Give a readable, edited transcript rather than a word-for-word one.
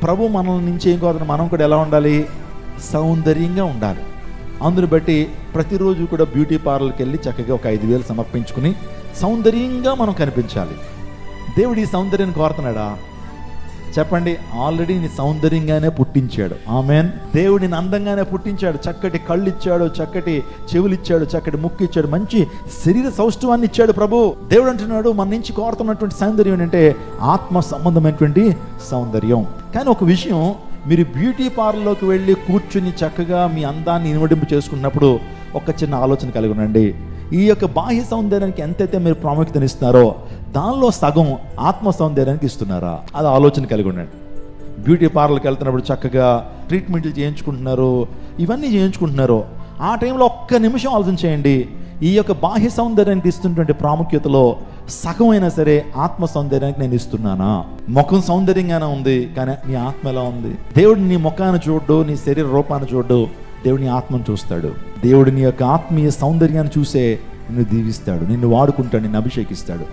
ప్రభు మనల్ని నుంచి ఏం కోరుతున్నా, మనం కూడా ఎలా ఉండాలి? సౌందర్యంగా ఉండాలి. అందుని బట్టి ప్రతిరోజు కూడా బ్యూటీ పార్లర్కి వెళ్ళి చక్కగా ఒక 5,000 సమర్పించుకుని సౌందర్యంగా మనం కనిపించాలి. దేవుడు ఈ సౌందర్యాన్ని కోరుతున్నాడా? చెప్పండి. ఆల్రెడీ నీ సౌందర్యంగానే పుట్టించాడు. ఆమెన్. దేవుడిని అందంగానే పుట్టించాడు. చక్కటి కళ్ళు ఇచ్చాడు, చక్కటి చెవులు ఇచ్చాడు, చక్కటి ముక్కు ఇచ్చాడు, మంచి శరీర సౌష్ఠవాన్ని ఇచ్చాడు ప్రభు. దేవుడు అంటున్నాడు మన నుంచి కోరుతున్నటువంటి సౌందర్యం ఏంటంటే ఆత్మ సంబంధమైనటువంటి సౌందర్యం. కానీ ఒక విషయం, మీరు బ్యూటీ పార్లర్లోకి వెళ్ళి కూర్చుని చక్కగా మీ అందాన్ని ఇనుమడింపు చేసుకున్నప్పుడు ఒక చిన్న ఆలోచన కలిగి ఉండండి. ఈ యొక్క బాహ్య సౌందర్యానికి ఎంతైతే మీరు ప్రాముఖ్యతనిస్తున్నారో దానిలో సగం ఆత్మ సౌందర్యానికి ఇస్తున్నారా? అది ఆలోచన కలిగి ఉండండి. బ్యూటీ పార్లర్కి వెళ్తున్నప్పుడు చక్కగా ట్రీట్మెంట్లు చేయించుకుంటున్నారు, ఇవన్నీ చేయించుకుంటున్నారు. ఆ టైంలో ఒక్క నిమిషం ఆలోచన చేయండి. ఈ యొక్క బాహ్య సౌందర్యానికి ఇస్తున్నటువంటి ప్రాముఖ్యతలో సగం అయినా సరే ఆత్మ సౌందర్యానికి నేను ఇస్తున్నానా? ముఖం సౌందర్యంగానే ఉంది, కానీ నీ ఆత్మ ఎలా ఉంది? దేవుడు నీ ముఖాన్ని చూడ్డు, నీ శరీర రూపాన్ని చూడ్డు, దేవుడు నీ ఆత్మను చూస్తాడు. దేవుడు నీ యొక్క ఆత్మీయ సౌందర్యాన్ని చూసే నిన్ను దీవిస్తాడు, నిన్ను వాడుకుంటాడు, నిన్ను అభిషేకిస్తాడు.